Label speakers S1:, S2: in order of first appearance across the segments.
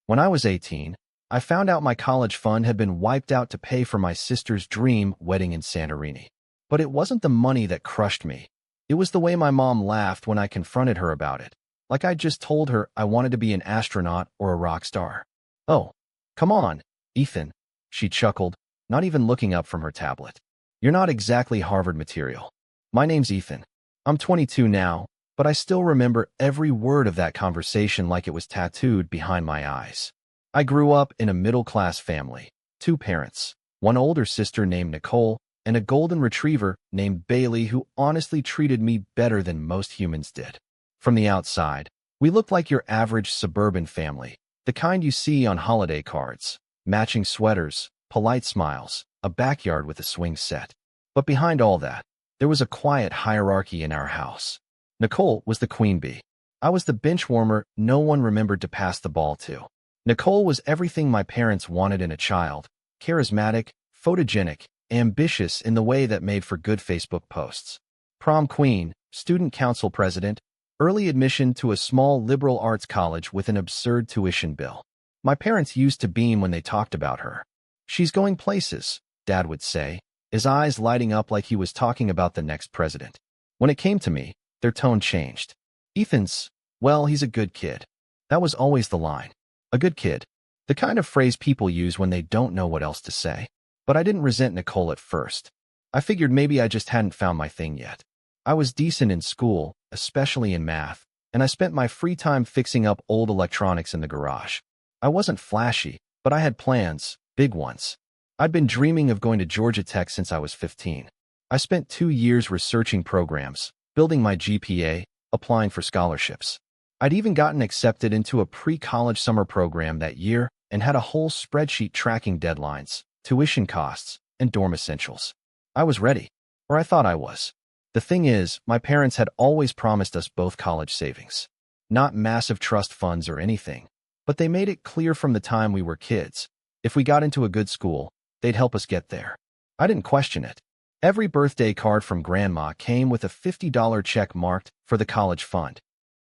S1: When I was 18, I found out my college fund had been wiped out to pay for my sister's dream wedding in Santorini. But it wasn't the money that crushed me. It was the way my mom laughed when I confronted her about it, like I'd just told her I wanted to be an astronaut or a rock star. "Oh, come on, Ethan," she chuckled, not even looking up from her tablet. "You're not exactly Harvard material." My name's Ethan. I'm 22 now, but I still remember every word of that conversation like it was tattooed behind my eyes. I grew up in a middle-class family, 2 parents, one older sister named Nicole, and a golden retriever named Bailey who honestly treated me better than most humans did. From the outside, we looked like your average suburban family, the kind you see on holiday cards, matching sweaters, polite smiles, a backyard with a swing set. But behind all that, there was a quiet hierarchy in our house. Nicole was the queen bee. I was the bench warmer no one remembered to pass the ball to. Nicole was everything my parents wanted in a child: charismatic, photogenic, ambitious in the way that made for good Facebook posts. Prom queen, student council president, early admission to a small liberal arts college with an absurd tuition bill. My parents used to beam when they talked about her. "She's going places," Dad would say, his eyes lighting up like he was talking about the next president. When it came to me, their tone changed. "Ethan's, well, he's a good kid." That was always the line. A good kid. The kind of phrase people use when they don't know what else to say. But I didn't resent Nicole at first. I figured maybe I just hadn't found my thing yet. I was decent in school, especially in math, and I spent my free time fixing up old electronics in the garage. I wasn't flashy, but I had plans, big ones. I'd been dreaming of going to Georgia Tech since I was 15. I spent 2 years researching programs, building my GPA, applying for scholarships. I'd even gotten accepted into a pre-college summer program that year and had a whole spreadsheet tracking deadlines, tuition costs, and dorm essentials. I was ready, or I thought I was. The thing is, my parents had always promised us both college savings. Not massive trust funds or anything, but they made it clear from the time we were kids, if we got into a good school, they'd help us get there. I didn't question it. Every birthday card from Grandma came with a $50 check marked for the college fund.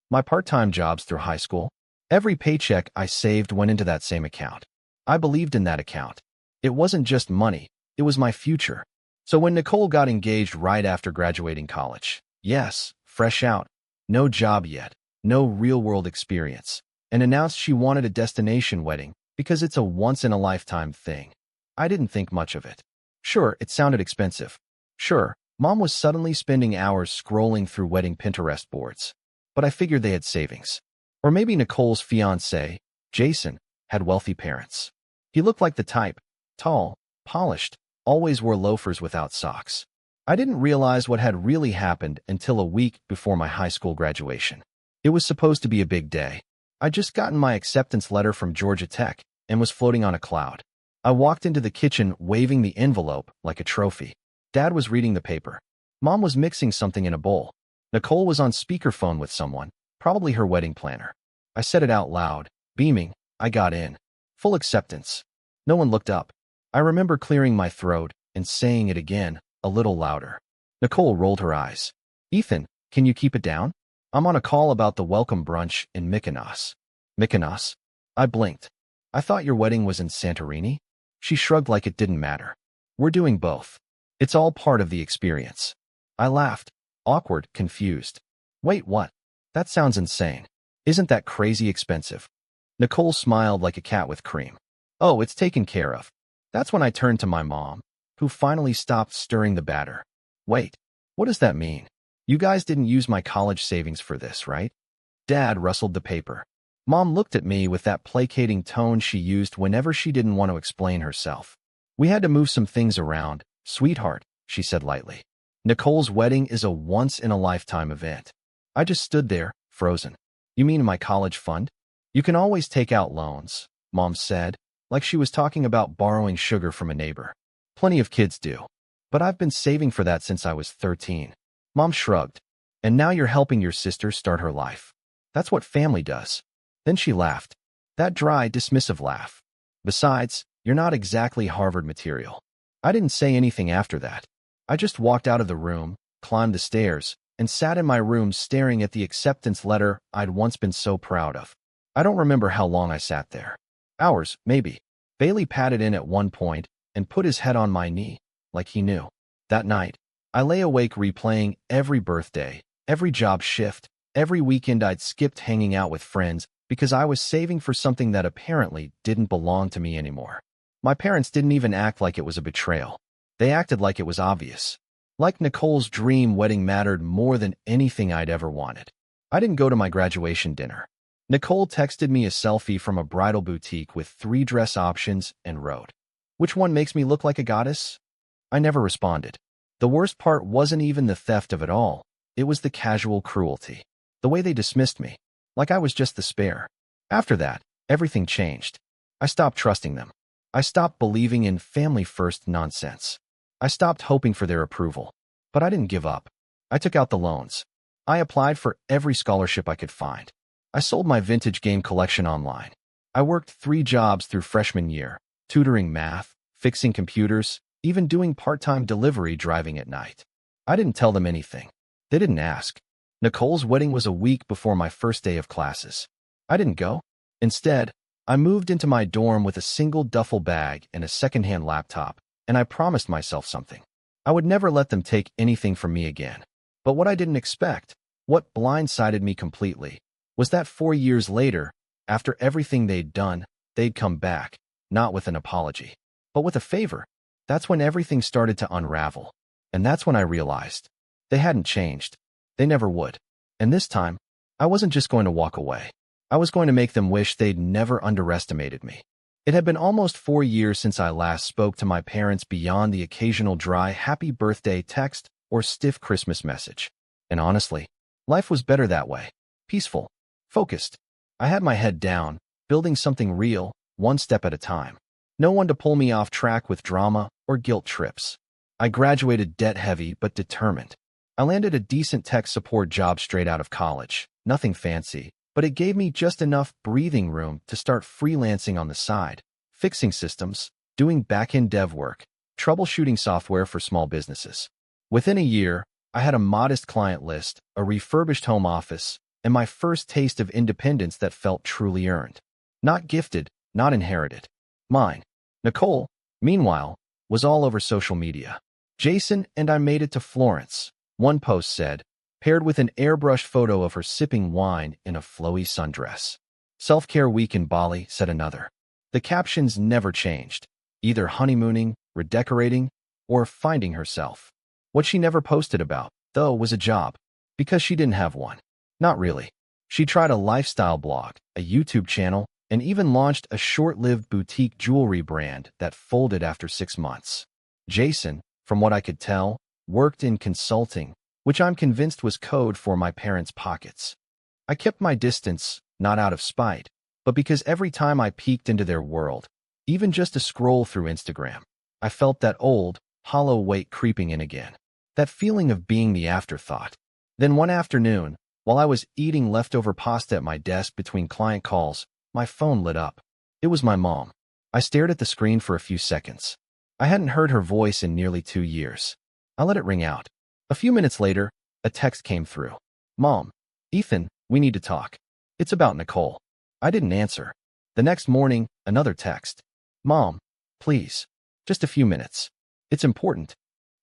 S1: My part-time jobs through high school, every paycheck I saved went into that same account. I believed in that account. It wasn't just money, it was my future. So when Nicole got engaged right after graduating college, yes, fresh out, no job yet, no real-world experience, and announced she wanted a destination wedding because it's a once-in-a-lifetime thing, I didn't think much of it. Sure, it sounded expensive. Sure, Mom was suddenly spending hours scrolling through wedding Pinterest boards. But I figured they had savings. Or maybe Nicole's fiancé, Jason, had wealthy parents. He looked like the type, tall, polished, always wore loafers without socks. I didn't realize what had really happened until a week before my high school graduation. It was supposed to be a big day. I'd just gotten my acceptance letter from Georgia Tech and was floating on a cloud. I walked into the kitchen waving the envelope like a trophy. Dad was reading the paper. Mom was mixing something in a bowl. Nicole was on speakerphone with someone, probably her wedding planner. I said it out loud, beaming. I got in. Full acceptance. No one looked up. I remember clearing my throat and saying it again, a little louder. Nicole rolled her eyes. "Ethan, can you keep it down? I'm on a call about the welcome brunch in Mykonos." "Mykonos?" I blinked. "I thought your wedding was in Santorini?" She shrugged like it didn't matter. "We're doing both. It's all part of the experience." I laughed. Awkward, confused. "Wait, what? That sounds insane. Isn't that crazy expensive?" Nicole smiled like a cat with cream. "Oh, it's taken care of." That's when I turned to my mom, who finally stopped stirring the batter. "Wait, what does that mean? You guys didn't use my college savings for this, right?" Dad rustled the paper. Mom looked at me with that placating tone she used whenever she didn't want to explain herself. "We had to move some things around, sweetheart," she said lightly. "Nicole's wedding is a once-in-a-lifetime event." I just stood there, frozen. "You mean my college fund? You can always take out loans," Mom said, like she was talking about borrowing sugar from a neighbor. "Plenty of kids do. But I've been saving for that since I was 13. Mom shrugged. "And now you're helping your sister start her life. That's what family does." Then she laughed. That dry, dismissive laugh. "Besides, you're not exactly Harvard material." I didn't say anything after that. I just walked out of the room, climbed the stairs, and sat in my room staring at the acceptance letter I'd once been so proud of. I don't remember how long I sat there. Hours, maybe. Bailey patted in at one point and put his head on my knee, like he knew. That night, I lay awake replaying every birthday, every job shift, every weekend I'd skipped hanging out with friends because I was saving for something that apparently didn't belong to me anymore. My parents didn't even act like it was a betrayal. They acted like it was obvious. Like Nicole's dream wedding mattered more than anything I'd ever wanted. I didn't go to my graduation dinner. Nicole texted me a selfie from a bridal boutique with 3 dress options and wrote, "Which one makes me look like a goddess?" I never responded. The worst part wasn't even the theft of it all. It was the casual cruelty. The way they dismissed me, like I was just the spare. After that, everything changed. I stopped trusting them. I stopped believing in family-first nonsense. I stopped hoping for their approval. But I didn't give up. I took out the loans. I applied for every scholarship I could find. I sold my vintage game collection online. I worked 3 jobs through freshman year, tutoring math, fixing computers, even doing part-time delivery driving at night. I didn't tell them anything. They didn't ask. Nicole's wedding was a week before my first day of classes. I didn't go. Instead, I moved into my dorm with a single duffel bag and a secondhand laptop, and I promised myself something. I would never let them take anything from me again. But what I didn't expect, what blindsided me completely, was that 4 years later, after everything they'd done, they'd come back, not with an apology, but with a favor. That's when everything started to unravel. And that's when I realized they hadn't changed. They never would. And this time, I wasn't just going to walk away. I was going to make them wish they'd never underestimated me. It had been almost 4 years since I last spoke to my parents beyond the occasional dry happy birthday text or stiff Christmas message. And honestly, life was better that way. Peaceful. Focused. I had my head down, building something real, one step at a time. No one to pull me off track with drama or guilt trips. I graduated debt-heavy but determined. I landed a decent tech support job straight out of college. Nothing fancy, but it gave me just enough breathing room to start freelancing on the side, fixing systems, doing back-end dev work, troubleshooting software for small businesses. Within a year, I had a modest client list, a refurbished home office, and my first taste of independence that felt truly earned. Not gifted, not inherited. Mine. Nicole, meanwhile, was all over social media. Jason and I made it to Florence, one post said, paired with an airbrushed photo of her sipping wine in a flowy sundress. Self-care week in Bali, said another. The captions never changed, either honeymooning, redecorating, or finding herself. What she never posted about, though, was a job, because she didn't have one. Not really. She tried a lifestyle blog, a YouTube channel, and even launched a short-lived boutique jewelry brand that folded after 6 months. Jason, from what I could tell, worked in consulting, which I'm convinced was code for my parents' pockets. I kept my distance, not out of spite, but because every time I peeked into their world, even just to scroll through Instagram, I felt that old, hollow weight creeping in again. That feeling of being the afterthought. Then one afternoon, while I was eating leftover pasta at my desk between client calls, my phone lit up. It was my mom. I stared at the screen for a few seconds. I hadn't heard her voice in nearly 2 years. I let it ring out. A few minutes later, a text came through. "Mom, Ethan, we need to talk. It's about Nicole." I didn't answer. The next morning, another text. "Mom, please, just a few minutes. It's important."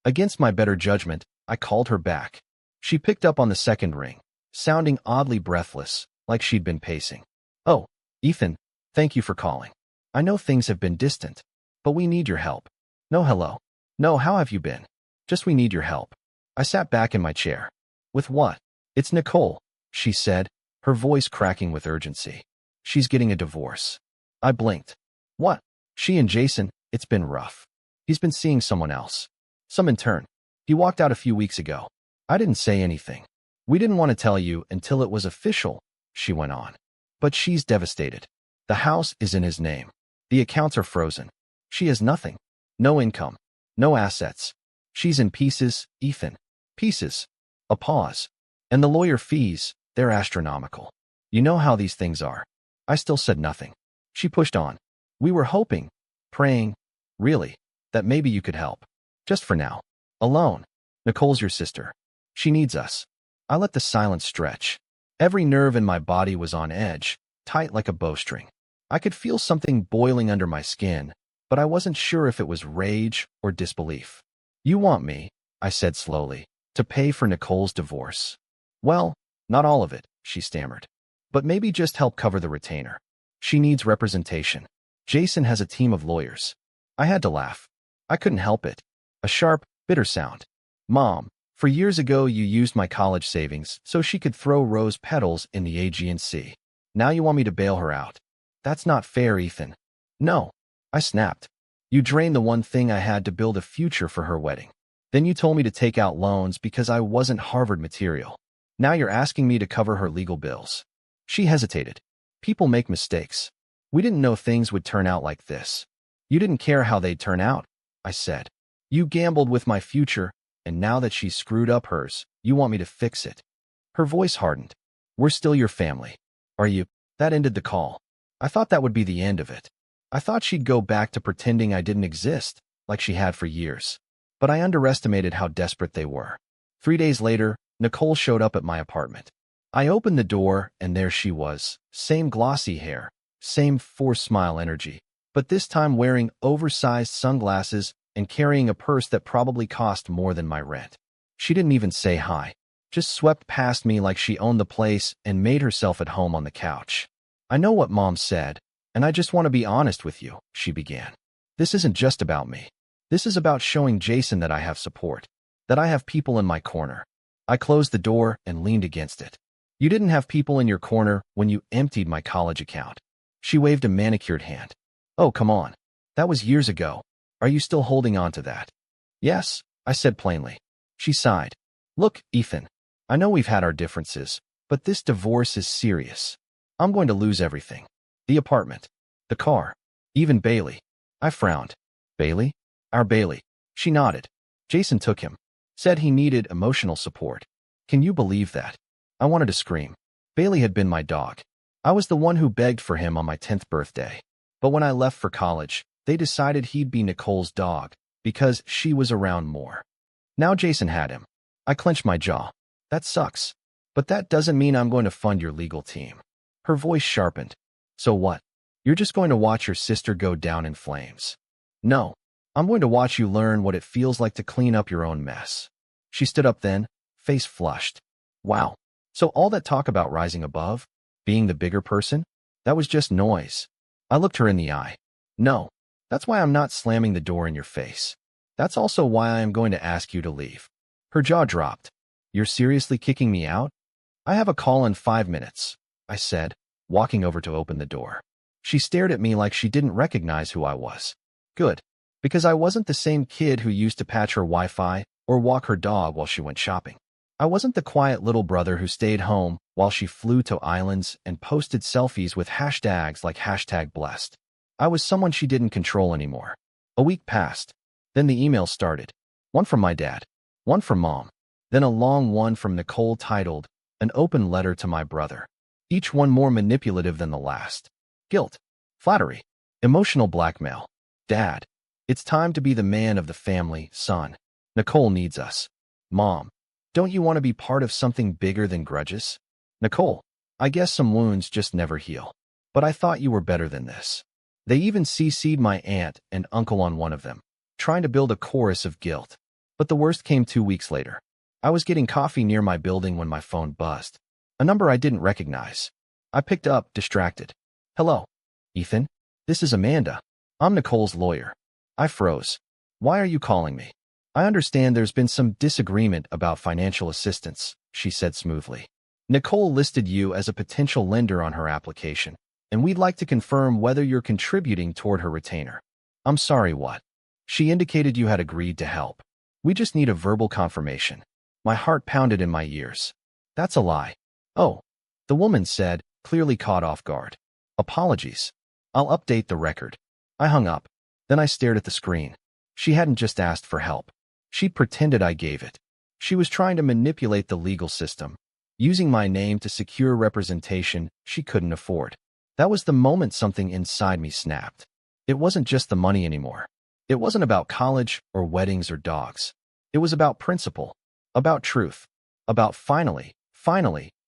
S1: Against my better judgment, I called her back. She picked up on the second ring, sounding oddly breathless, like she'd been pacing. "Oh, Ethan, thank you for calling. I know things have been distant, but we need your help." "No, hello. No, how have you been? Just we need your help." I sat back in my chair. "With what?" "It's Nicole," she said, her voice cracking with urgency. "She's getting a divorce." I blinked. "What?" "She and Jason, it's been rough. He's been seeing someone else. Some intern. He walked out a few weeks ago." I didn't say anything. "We didn't want to tell you until it was official," she went on. "But she's devastated. The house is in his name. The accounts are frozen. She has nothing. No income. No assets. She's in pieces, Ethan. Pieces." A pause. "And the lawyer fees, they're astronomical. You know how these things are." I still said nothing. She pushed on. "We were hoping, praying, really, that maybe you could help. Just for now. Alone. Nicole's your sister. She needs us." I let the silence stretch. Every nerve in my body was on edge, tight like a bowstring. I could feel something boiling under my skin, but I wasn't sure if it was rage or disbelief. You want me, I said slowly, to pay for Nicole's divorce. Well, not all of it, she stammered. But maybe just help cover the retainer. She needs representation. Jason has a team of lawyers. I had to laugh. I couldn't help it. A sharp, bitter sound. Mom, for years ago you used my college savings so she could throw rose petals in the Aegean Sea. Now you want me to bail her out. That's not fair, Ethan. No, I snapped. You drained the one thing I had to build a future for her wedding. Then you told me to take out loans because I wasn't Harvard material. Now you're asking me to cover her legal bills. She hesitated. People make mistakes. We didn't know things would turn out like this. You didn't care how they'd turn out, I said. You gambled with my future, and now that she's screwed up hers, you want me to fix it. Her voice hardened. We're still your family. Are you? That ended the call. I thought that would be the end of it. I thought she'd go back to pretending I didn't exist, like she had for years. But I underestimated how desperate they were. 3 days later, Nicole showed up at my apartment. I opened the door, and there she was. Same glossy hair, same forced smile energy, but this time wearing oversized sunglasses and carrying a purse that probably cost more than my rent. She didn't even say hi, just swept past me like she owned the place and made herself at home on the couch. I know what Mom said, and I just want to be honest with you, she began. This isn't just about me. This is about showing Jason that I have support, that I have people in my corner. I closed the door and leaned against it. You didn't have people in your corner when you emptied my college account. She waved a manicured hand. Oh, come on. That was years ago. Are you still holding on to that? Yes, I said plainly. She sighed. Look, Ethan, I know we've had our differences, but this divorce is serious. I'm going to lose everything. The apartment, the car, even Bailey. I frowned. Bailey? Our Bailey. She nodded. Jason took him. Said he needed emotional support. Can you believe that? I wanted to scream. Bailey had been my dog. I was the one who begged for him on my 10th birthday. But when I left for college, they decided he'd be Nicole's dog because she was around more. Now Jason had him. I clenched my jaw. That sucks. But that doesn't mean I'm going to fund your legal team. Her voice sharpened. So what? You're just going to watch your sister go down in flames. No, I'm going to watch you learn what it feels like to clean up your own mess. She stood up then, face flushed. Wow. So all that talk about rising above, being the bigger person, that was just noise. I looked her in the eye. No, that's why I'm not slamming the door in your face. That's also why I am going to ask you to leave. Her jaw dropped. You're seriously kicking me out? I have a call in 5 minutes, I said, walking over to open the door. She stared at me like she didn't recognize who I was. Good, because I wasn't the same kid who used to patch her Wi-Fi or walk her dog while she went shopping. I wasn't the quiet little brother who stayed home while she flew to islands and posted selfies with hashtags like #blessed. I was someone she didn't control anymore. A week passed. Then the emails started. One from my dad, one from Mom, then a long one from Nicole titled, An Open Letter to My Brother. Each one more manipulative than the last. Guilt, flattery, emotional blackmail. Dad, it's time to be the man of the family, son. Nicole needs us. Mom, don't you want to be part of something bigger than grudges? Nicole, I guess some wounds just never heal. But I thought you were better than this. They even CC'd my aunt and uncle on one of them, trying to build a chorus of guilt. But the worst came 2 weeks later. I was getting coffee near my building when my phone buzzed. A number I didn't recognize. I picked up, distracted. Hello, Ethan? This is Amanda. I'm Nicole's lawyer. I froze. Why are you calling me? I understand there's been some disagreement about financial assistance, she said smoothly. Nicole listed you as a potential lender on her application, and we'd like to confirm whether you're contributing toward her retainer. I'm sorry, what? She indicated you had agreed to help. We just need a verbal confirmation. My heart pounded in my ears. That's a lie. Oh, the woman said, clearly caught off guard. Apologies. I'll update the record. I hung up. Then I stared at the screen. She hadn't just asked for help. She pretended I gave it. She was trying to manipulate the legal system, using my name to secure representation she couldn't afford. That was the moment something inside me snapped. It wasn't just the money anymore. It wasn't about college or weddings or dogs. It was about principle, about truth, about finally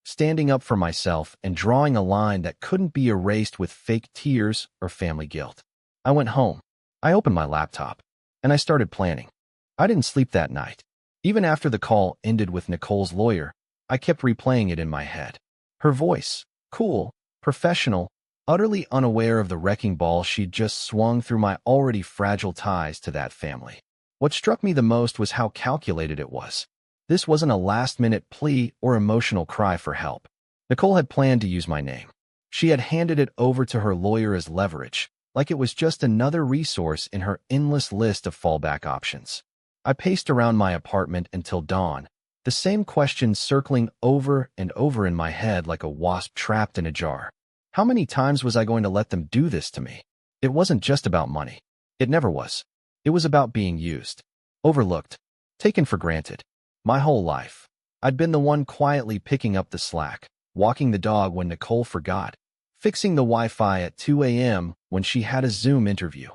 S1: standing up for myself and drawing a line that couldn't be erased with fake tears or family guilt. I went home. I opened my laptop, and I started planning. I didn't sleep that night. Even after the call ended with Nicole's lawyer, I kept replaying it in my head. Her voice, cool, professional, utterly unaware of the wrecking ball she'd just swung through my already fragile ties to that family. What struck me the most was how calculated it was. This wasn't a last-minute plea or emotional cry for help. Nicole had planned to use my name. She had handed it over to her lawyer as leverage, like it was just another resource in her endless list of fallback options. I paced around my apartment until dawn, the same questions circling over and over in my head like a wasp trapped in a jar. How many times was I going to let them do this to me? It wasn't just about money. It never was. It was about being used, overlooked, taken for granted. My whole life, I'd been the one quietly picking up the slack, walking the dog when Nicole forgot, fixing the Wi-Fi at 2 a.m. when she had a Zoom interview,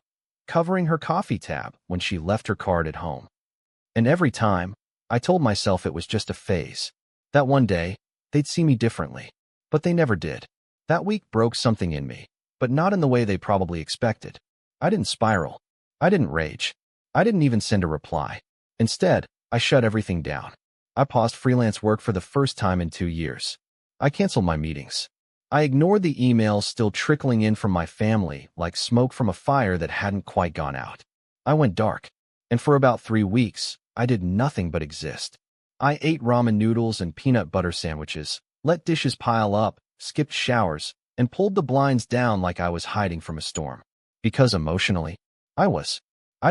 S1: covering her coffee tab when she left her card at home. And every time, I told myself it was just a phase, that one day, they'd see me differently. But they never did. That week broke something in me, but not in the way they probably expected. I didn't spiral. I didn't rage. I didn't even send a reply. Instead, I shut everything down. I paused freelance work for the first time in 2 years. I canceled my meetings. I ignored the emails still trickling in from my family like smoke from a fire that hadn't quite gone out. I went dark, and for about 3 weeks, I did nothing but exist. I ate ramen noodles and peanut butter sandwiches, let dishes pile up, skipped showers, and pulled the blinds down like I was hiding from a storm. Because emotionally, I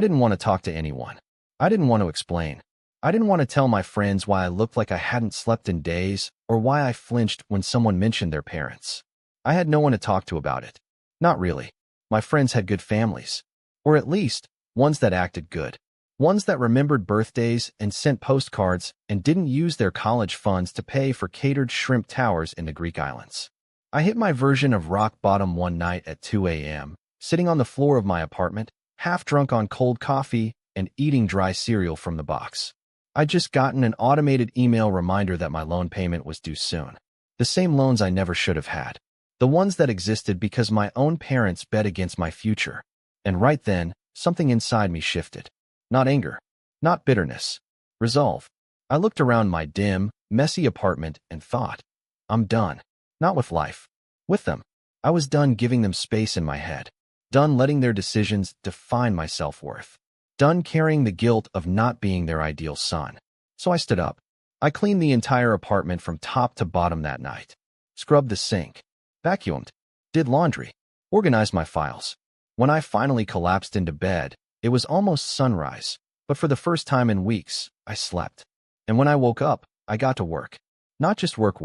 S1: didn't want to talk to anyone. I didn't want to explain. I didn't want to tell my friends why I looked like I hadn't slept in days or why I flinched when someone mentioned their parents. I had no one to talk to about it. Not really. My friends had good families. Or at least, ones that acted good. Ones that remembered birthdays and sent postcards and didn't use their college funds to pay for catered shrimp towers in the Greek islands. I hit my version of rock bottom one night at 2 a.m., sitting on the floor of my apartment, half drunk on cold coffee and eating dry cereal from the box. I'd just gotten an automated email reminder that my loan payment was due soon. The same loans I never should have had. The ones that existed because my own parents bet against my future. And right then, something inside me shifted. Not anger. Not bitterness. Resolve. I looked around my dim, messy apartment and thought, I'm done. Not with life. With them. I was done giving them space in my head. Done letting their decisions define my self-worth. Done carrying the guilt of not being their ideal son. So I stood up. I cleaned the entire apartment from top to bottom that night. Scrubbed the sink. Vacuumed. Did laundry. Organized my files. When I finally collapsed into bed, it was almost sunrise, but for the first time in weeks, I slept. And when I woke up, I got to work. Not just work,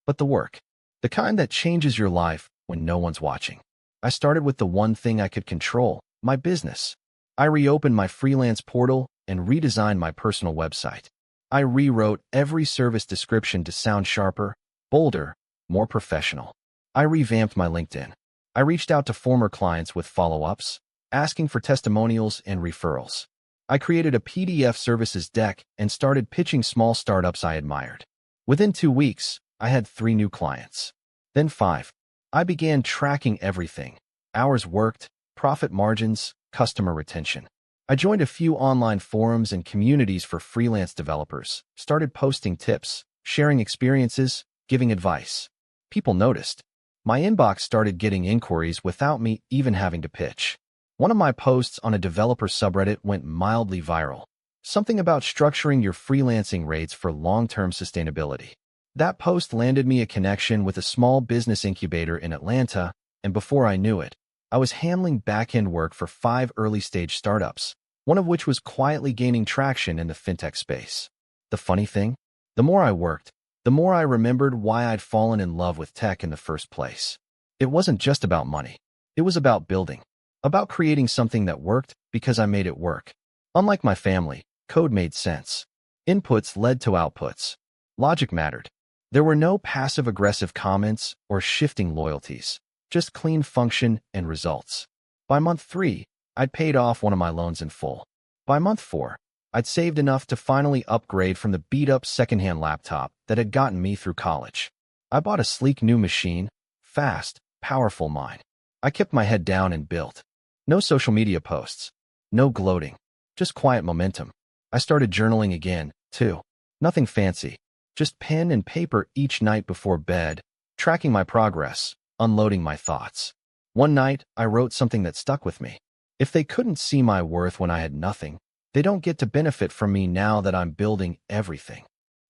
S1: but the work. The kind that changes your life when no one's watching. I started with the one thing I could control, my business. I reopened my freelance portal and redesigned my personal website. I rewrote every service description to sound sharper, bolder, more professional. I revamped my LinkedIn. I reached out to former clients with follow-ups, asking for testimonials and referrals. I created a PDF services deck and started pitching small startups I admired. Within 2 weeks, I had 3 new clients. Then 5. I began tracking everything: hours worked, profit margins, customer retention. I joined a few online forums and communities for freelance developers, started posting tips, sharing experiences, giving advice. People noticed. My inbox started getting inquiries without me even having to pitch. One of my posts on a developer subreddit went mildly viral. Something about structuring your freelancing rates for long-term sustainability. That post landed me a connection with a small business incubator in Atlanta, and before I knew it, I was handling back-end work for 5 early-stage startups, one of which was quietly gaining traction in the fintech space. The funny thing? The more I worked, the more I remembered why I'd fallen in love with tech in the first place. It wasn't just about money. It was about building. About creating something that worked because I made it work. Unlike my family, code made sense. Inputs led to outputs. Logic mattered. There were no passive-aggressive comments or shifting loyalties, just clean function and results. By month 3, I'd paid off one of my loans in full. By month 4, I'd saved enough to finally upgrade from the beat-up secondhand laptop that had gotten me through college. I bought a sleek new machine, fast, powerful mine. I kept my head down and built. No social media posts. No gloating. Just quiet momentum. I started journaling again, too. Nothing fancy. Just pen and paper each night before bed, tracking my progress, unloading my thoughts. One night, I wrote something that stuck with me. If they couldn't see my worth when I had nothing, they don't get to benefit from me now that I'm building everything.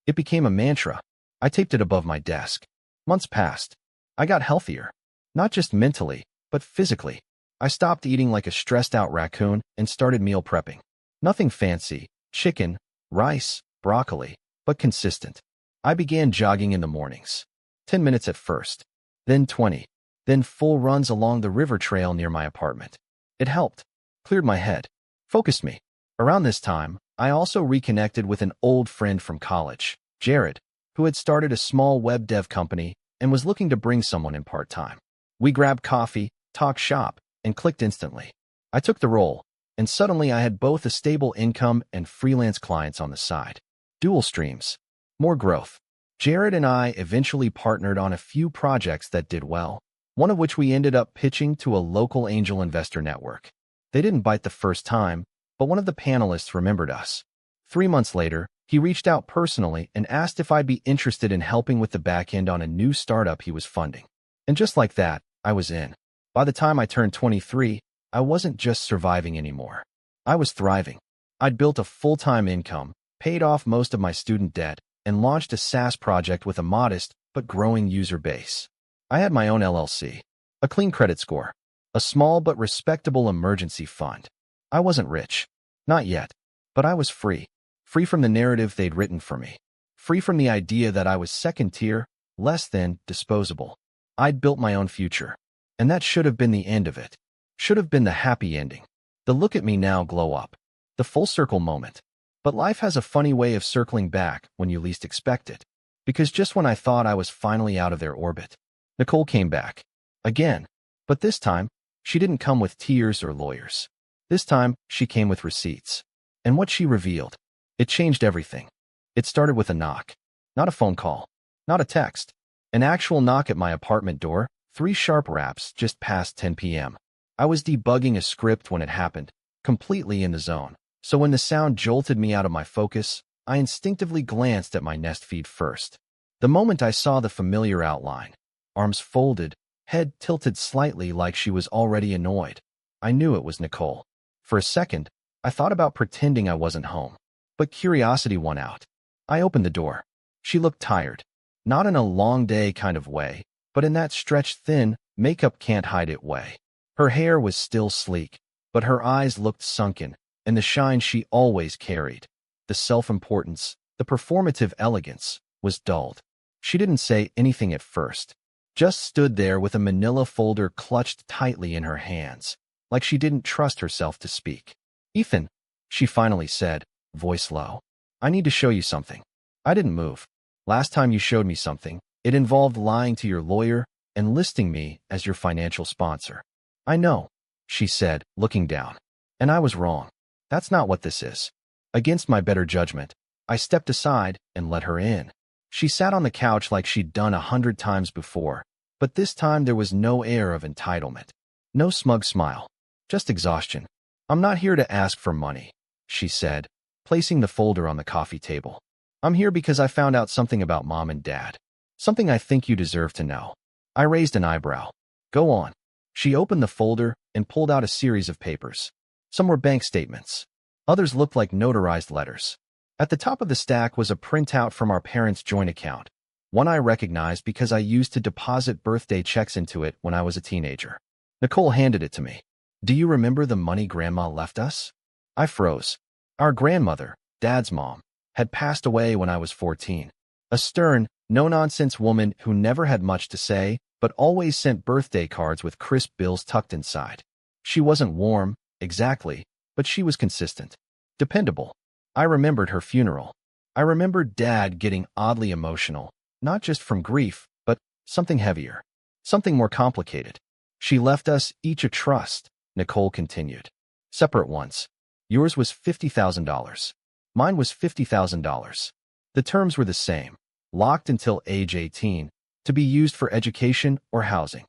S1: It became a mantra. I taped it above my desk. Months passed. I got healthier. Not just mentally, but physically. I stopped eating like a stressed-out raccoon and started meal prepping. Nothing fancy. Chicken, rice, broccoli, but consistent. I began jogging in the mornings. 10 minutes at first, then 20, then full runs along the river trail near my apartment. It helped, cleared my head, focused me. Around this time, I also reconnected with an old friend from college, Jared, who had started a small web dev company and was looking to bring someone in part-time. We grabbed coffee, talked shop, and clicked instantly. I took the role, and suddenly I had both a stable income and freelance clients on the side. Dual streams. More growth. Jared and I eventually partnered on a few projects that did well, one of which we ended up pitching to a local angel investor network. They didn't bite the first time, but one of the panelists remembered us. 3 months later, he reached out personally and asked if I'd be interested in helping with the back end on a new startup he was funding. And just like that, I was in. By the time I turned 23, I wasn't just surviving anymore. I was thriving. I'd built a full-time income, paid off most of my student debt, and launched a SaaS project with a modest but growing user base. I had my own LLC, a clean credit score, a small but respectable emergency fund. I wasn't rich. Not yet. But I was free. Free from the narrative they'd written for me. Free from the idea that I was second tier, less than, disposable. I'd built my own future. And that should have been the end of it. Should have been the happy ending. The look at me now glow up. The full circle moment. But life has a funny way of circling back when you least expect it. Because just when I thought I was finally out of their orbit, Nicole came back. Again. But this time, she didn't come with tears or lawyers. This time, she came with receipts. And what she revealed, it changed everything. It started with a knock. Not a phone call. Not a text. An actual knock at my apartment door, 3 sharp raps just past 10 p.m. I was debugging a script when it happened, completely in the zone. So when the sound jolted me out of my focus, I instinctively glanced at my Nest feed first. The moment I saw the familiar outline, arms folded, head tilted slightly like she was already annoyed, I knew it was Nicole. For a second, I thought about pretending I wasn't home. But curiosity won out. I opened the door. She looked tired. Not in a long day kind of way, but in that stretched thin, makeup can't hide it way. Her hair was still sleek, but her eyes looked sunken, and the shine she always carried, the self-importance, the performative elegance, was dulled. She didn't say anything at first, just stood there with a manila folder clutched tightly in her hands, like she didn't trust herself to speak. "Ethan," she finally said, voice low. "I need to show you something." I didn't move. "Last time you showed me something, it involved lying to your lawyer and listing me as your financial sponsor." "I know," she said, looking down. "And I was wrong. That's not what this is." Against my better judgment, I stepped aside and let her in. She sat on the couch like she'd done 100 times before, but this time there was no air of entitlement. No smug smile. Just exhaustion. "I'm not here to ask for money," she said, placing the folder on the coffee table. "I'm here because I found out something about Mom and Dad. Something I think you deserve to know." I raised an eyebrow. "Go on." She opened the folder and pulled out a series of papers. Some were bank statements. Others looked like notarized letters. At the top of the stack was a printout from our parents' joint account, one I recognized because I used to deposit birthday checks into it when I was a teenager. Nicole handed it to me. "Do you remember the money Grandma left us?" I froze. Our grandmother, Dad's mom, had passed away when I was 14. A stern, no-nonsense woman who never had much to say, but always sent birthday cards with crisp bills tucked inside. She wasn't warm, exactly, but she was consistent. Dependable. I remembered her funeral. I remembered Dad getting oddly emotional, not just from grief, but something heavier, something more complicated. "She left us each a trust," Nicole continued. "Separate ones. Yours was $50,000. Mine was $50,000. The terms were the same. Locked until age 18, to be used for education or housing.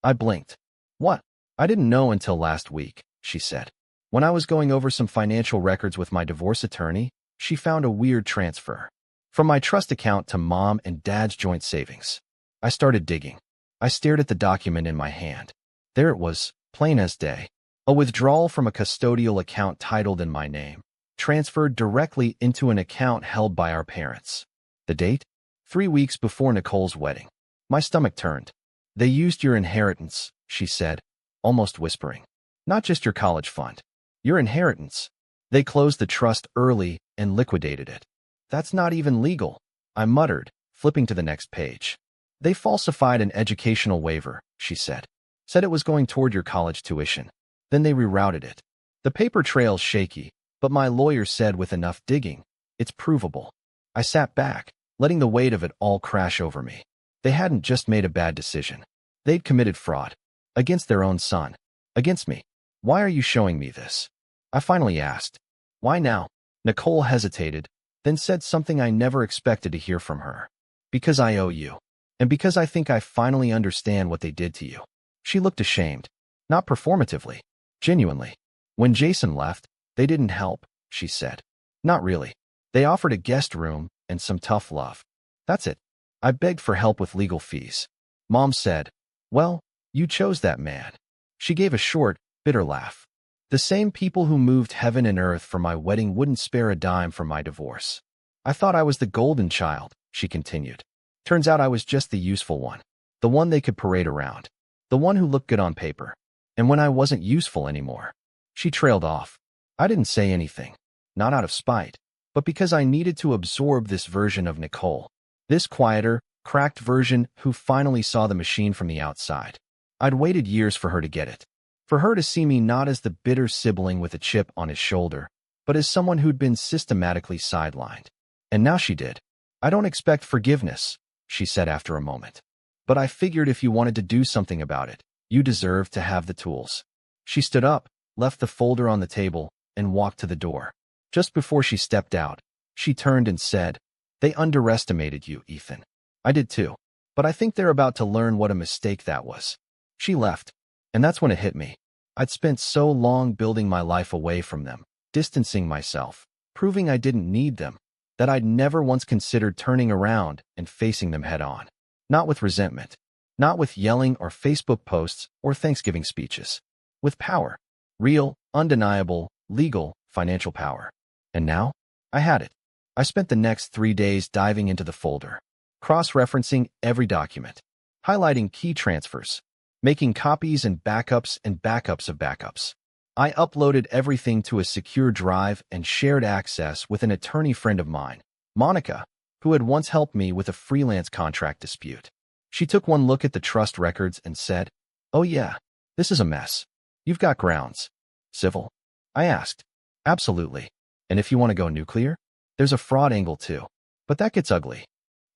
S1: I blinked. What? I didn't know until last week, she said. When I was going over some financial records with my divorce attorney, she found a weird transfer from my trust account to mom and dad's joint savings. I started digging. I stared at the document in my hand. There it was, plain as day. A withdrawal from a custodial account titled in my name, transferred directly into an account held by our parents. The date? 3 weeks before Nicole's wedding. My stomach turned. They used your inheritance, she said, almost whispering. Not just your college fund. Your inheritance. They closed the trust early and liquidated it. That's not even legal, I muttered, flipping to the next page. They falsified an educational waiver, she said. Said it was going toward your college tuition. Then they rerouted it. The paper trail's shaky, but my lawyer said with enough digging, it's provable. I sat back, letting the weight of it all crash over me. They hadn't just made a bad decision. They'd committed fraud. Against their own son. Against me. Why are you showing me this? I finally asked. Why now? Nicole hesitated, then said something I never expected to hear from her. Because I owe you. And because I think I finally understand what they did to you. She looked ashamed. Not performatively. Genuinely. When Jason left, they didn't help, she said. Not really. They offered a guest room and some tough love. That's it. I begged for help with legal fees. Mom said, well, you chose that man. She gave a short, bitter laugh. The same people who moved heaven and earth for my wedding wouldn't spare a dime for my divorce. I thought I was the golden child, she continued. Turns out I was just the useful one. The one they could parade around. The one who looked good on paper. And when I wasn't useful anymore. She trailed off. I didn't say anything. Not out of spite, but because I needed to absorb this version of Nicole. This quieter, cracked version who finally saw the machine from the outside. I'd waited years for her to get it. For her to see me not as the bitter sibling with a chip on his shoulder, but as someone who'd been systematically sidelined. And now she did. I don't expect forgiveness, she said after a moment. But I figured if you wanted to do something about it, you deserved to have the tools. She stood up, left the folder on the table, and walked to the door. Just before she stepped out, she turned and said, they underestimated you, Ethan. I did too. But I think they're about to learn what a mistake that was. She left. And that's when it hit me. I'd spent so long building my life away from them, distancing myself, proving I didn't need them, that I'd never once considered turning around and facing them head on. Not with resentment. Not with yelling or Facebook posts or Thanksgiving speeches. With power. Real, undeniable, legal, financial power. And now, I had it. I spent the next 3 days diving into the folder, cross-referencing every document, highlighting key transfers, making copies and backups of backups. I uploaded everything to a secure drive and shared access with an attorney friend of mine, Monica, who had once helped me with a freelance contract dispute. She took one look at the trust records and said, oh yeah, this is a mess. You've got grounds. Civil? I asked. Absolutely. And if you want to go nuclear? There's a fraud angle too. But that gets ugly.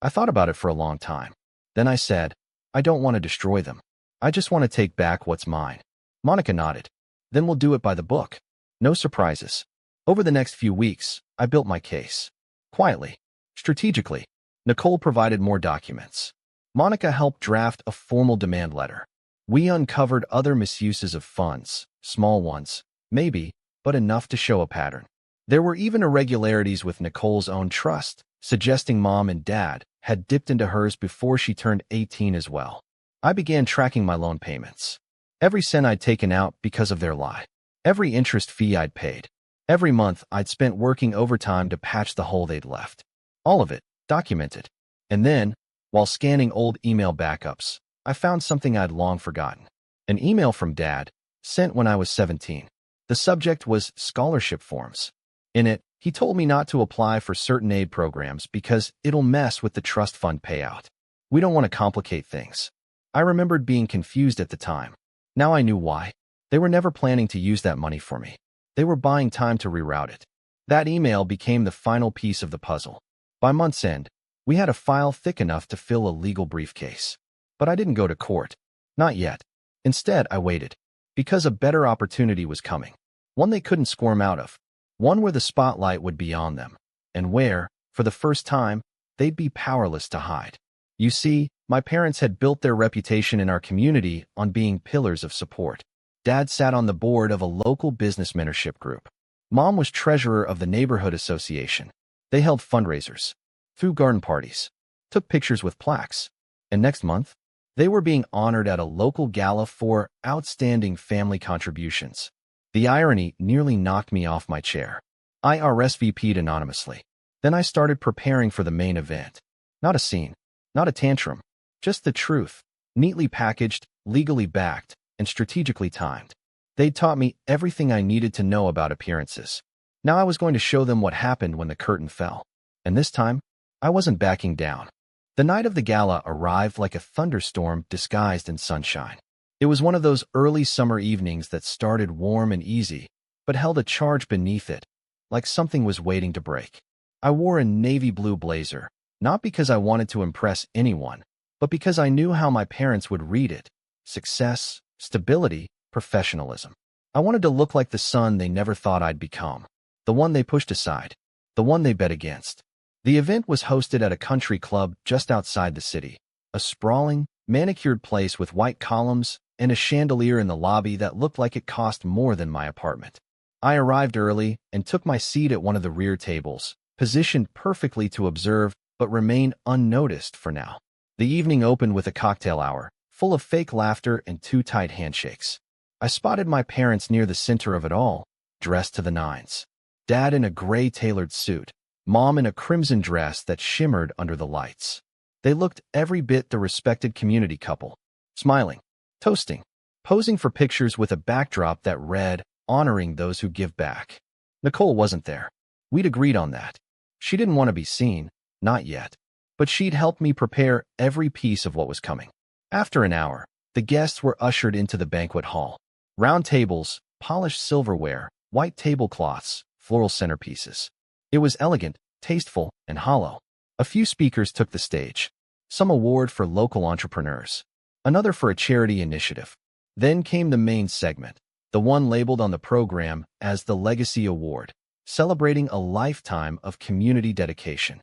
S1: I thought about it for a long time. Then I said, I don't want to destroy them. I just want to take back what's mine. Monica nodded. Then we'll do it by the book. No surprises. Over the next few weeks, I built my case. Quietly. Strategically. Nicole provided more documents. Monica helped draft a formal demand letter. We uncovered other misuses of funds, small ones, maybe, but enough to show a pattern. There were even irregularities with Nicole's own trust, suggesting mom and dad had dipped into hers before she turned 18 as well. I began tracking my loan payments. Every cent I'd taken out because of their lie. Every interest fee I'd paid. Every month I'd spent working overtime to patch the hole they'd left. All of it, documented. And then, while scanning old email backups, I found something I'd long forgotten. An email from Dad, sent when I was 17. The subject was scholarship forms. In it, he told me not to apply for certain aid programs because it'll mess with the trust fund payout. We don't want to complicate things. I remembered being confused at the time. Now I knew why. They were never planning to use that money for me. They were buying time to reroute it. That email became the final piece of the puzzle. By month's end, we had a file thick enough to fill a legal briefcase. But I didn't go to court. Not yet. Instead, I waited. Because a better opportunity was coming. One they couldn't squirm out of. One where the spotlight would be on them. And where, for the first time, they'd be powerless to hide. You see, My parents had built their reputation in our community on being pillars of support. Dad sat on the board of a local business mentorship group. Mom was treasurer of the neighborhood association. They held fundraisers, threw garden parties, took pictures with plaques. And next month, they were being honored at a local gala for outstanding family contributions. The irony nearly knocked me off my chair. I RSVP'd anonymously. Then I started preparing for the main event. Not a scene, not a tantrum, just the truth, neatly packaged, legally backed, and strategically timed. They'd taught me everything I needed to know about appearances. Now I was going to show them what happened when the curtain fell. And this time, I wasn't backing down. The night of the gala arrived like a thunderstorm disguised in sunshine. It was one of those early summer evenings that started warm and easy, but held a charge beneath it, like something was waiting to break. I wore a navy blue blazer, not because I wanted to impress anyone, but because I knew how my parents would read it. Success, stability, professionalism. I wanted to look like the son they never thought I'd become, the one they pushed aside, the one they bet against. The event was hosted at a country club just outside the city, a sprawling, manicured place with white columns and a chandelier in the lobby that looked like it cost more than my apartment. I arrived early and took my seat at one of the rear tables, positioned perfectly to observe but remain unnoticed for now. The evening opened with a cocktail hour, full of fake laughter and too tight handshakes. I spotted my parents near the center of it all, dressed to the nines. Dad in a gray tailored suit, Mom in a crimson dress that shimmered under the lights. They looked every bit the respected community couple, smiling, toasting, posing for pictures with a backdrop that read, "Honoring those who give back." Nicole wasn't there. We'd agreed on that. She didn't want to be seen, not yet, but she'd helped me prepare every piece of what was coming. After an hour, the guests were ushered into the banquet hall. Round tables, polished silverware, white tablecloths, floral centerpieces. It was elegant, tasteful, and hollow. A few speakers took the stage. Some award for local entrepreneurs, another for a charity initiative. Then came the main segment, the one labeled on the program as the Legacy Award, celebrating a lifetime of community dedication.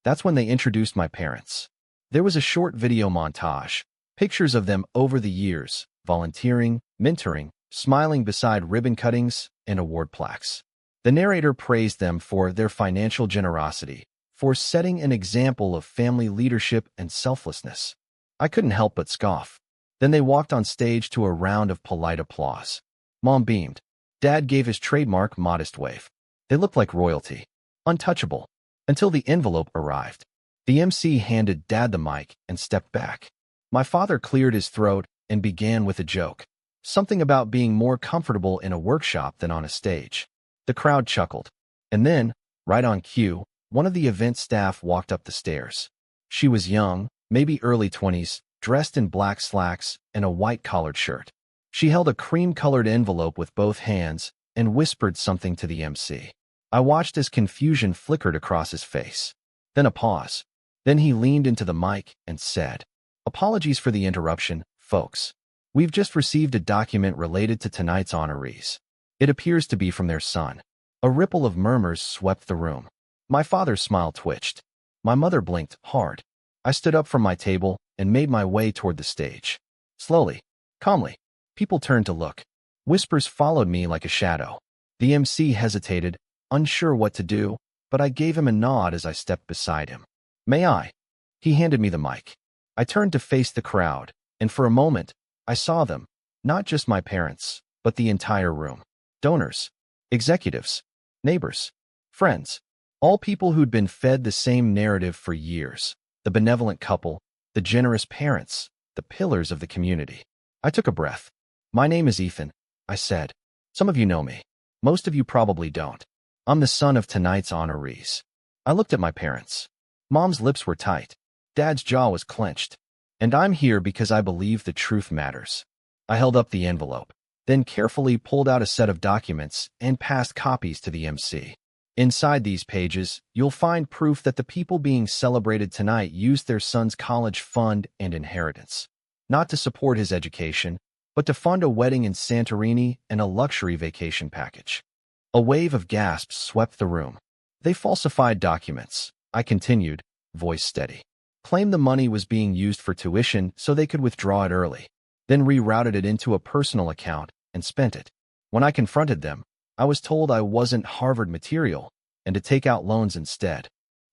S1: That's when they introduced my parents. There was a short video montage, pictures of them over the years, volunteering, mentoring, smiling beside ribbon cuttings and award plaques. The narrator praised them for their financial generosity, for setting an example of family leadership and selflessness. I couldn't help but scoff. Then they walked on stage to a round of polite applause. Mom beamed. Dad gave his trademark modest wave. They looked like royalty, untouchable, until the envelope arrived. The MC handed Dad the mic and stepped back. My father cleared his throat and began with a joke, something about being more comfortable in a workshop than on a stage. The crowd chuckled. And then, right on cue, one of the event staff walked up the stairs. She was young, maybe early 20s, dressed in black slacks and a white collared shirt. She held a cream-colored envelope with both hands and whispered something to the MC. I watched as confusion flickered across his face. Then a pause. Then he leaned into the mic and said, "Apologies for the interruption, folks. We've just received a document related to tonight's honorees. It appears to be from their son." A ripple of murmurs swept the room. My father's smile twitched. My mother blinked hard. I stood up from my table and made my way toward the stage. Slowly, calmly, people turned to look. Whispers followed me like a shadow. The MC hesitated, unsure what to do, but I gave him a nod as I stepped beside him. "May I?" He handed me the mic. I turned to face the crowd, and for a moment, I saw them, not just my parents, but the entire room. Donors, executives, neighbors, friends, all people who'd been fed the same narrative for years. The benevolent couple, the generous parents, the pillars of the community. I took a breath. "My name is Ethan," I said. "Some of you know me. Most of you probably don't. I'm the son of tonight's honorees." I looked at my parents. Mom's lips were tight. Dad's jaw was clenched. "And I'm here because I believe the truth matters." I held up the envelope, then carefully pulled out a set of documents and passed copies to the MC. Inside these pages, you'll find proof that the people being celebrated tonight used their son's college fund and inheritance, not to support his education, but to fund a wedding in Santorini and a luxury vacation package. A wave of gasps swept the room. "They falsified documents," I continued, voice steady. claimed the money was being used for tuition so they could withdraw it early, then rerouted it into a personal account and spent it. When I confronted them, I was told I wasn't Harvard material and to take out loans instead.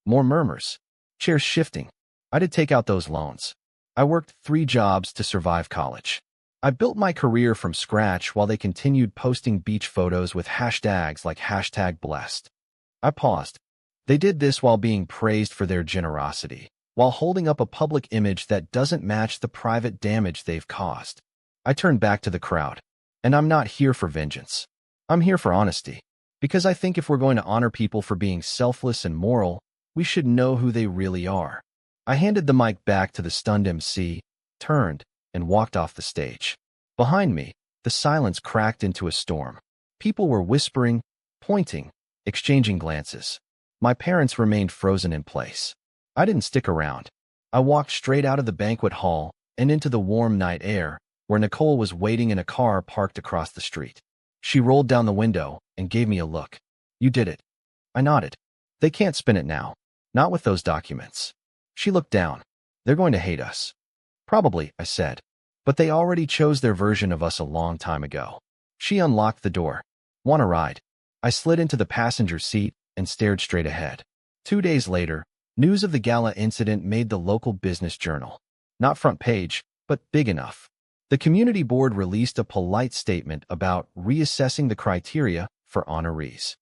S1: More murmurs. Chairs shifting. I did take out those loans. I worked 3 jobs to survive college. I built my career from scratch while they continued posting beach photos with hashtags like #blessed. I paused. They did this while being praised for their generosity, while holding up a public image that doesn't match the private damage they've caused. I turned back to the crowd. And I'm not here for vengeance. I'm here for honesty. Because I think if we're going to honor people for being selfless and moral, we should know who they really are. I handed the mic back to the stunned MC, turned, and walked off the stage. Behind me, the silence cracked into a storm. People were whispering, pointing, exchanging glances. My parents remained frozen in place. I didn't stick around. I walked straight out of the banquet hall and into the warm night air, where Nicole was waiting in a car parked across the street. She rolled down the window and gave me a look. "You did it." I nodded. "They can't spin it now. Not with those documents." She looked down. "They're going to hate us." "Probably," I said. "But they already chose their version of us a long time ago." She unlocked the door. "Want a ride?" I slid into the passenger seat and stared straight ahead. 2 days later, news of the gala incident made the local business journal. Not front page, but big enough. The community board released a polite statement about reassessing the criteria for honorees.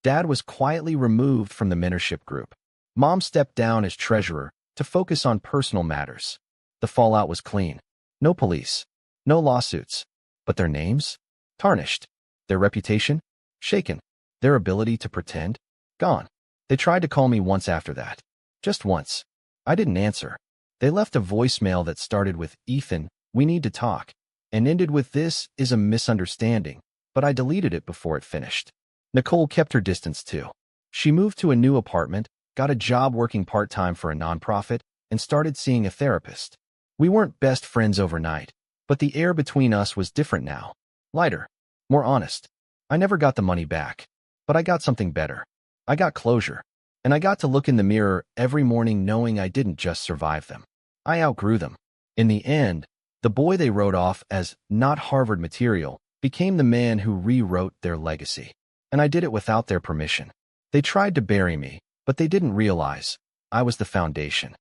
S1: Dad was quietly removed from the mentorship group. Mom stepped down as treasurer to focus on personal matters. The fallout was clean. No police. No lawsuits. But their names? Tarnished. Their reputation? Shaken. Their ability to pretend? Gone. They tried to call me once after that. Just once. I didn't answer. They left a voicemail that started with, "Ethan, we need to talk," and ended with, "This is a misunderstanding," but I deleted it before it finished. Nicole kept her distance too. She moved to a new apartment, got a job working part-time for a nonprofit, and started seeing a therapist. We weren't best friends overnight, but the air between us was different now. Lighter. More honest. I never got the money back, but I got something better. I got closure. And I got to look in the mirror every morning knowing I didn't just survive them. I outgrew them. In the end, the boy they wrote off as not Harvard material became the man who rewrote their legacy. And I did it without their permission. They tried to bury me, but they didn't realize I was the foundation.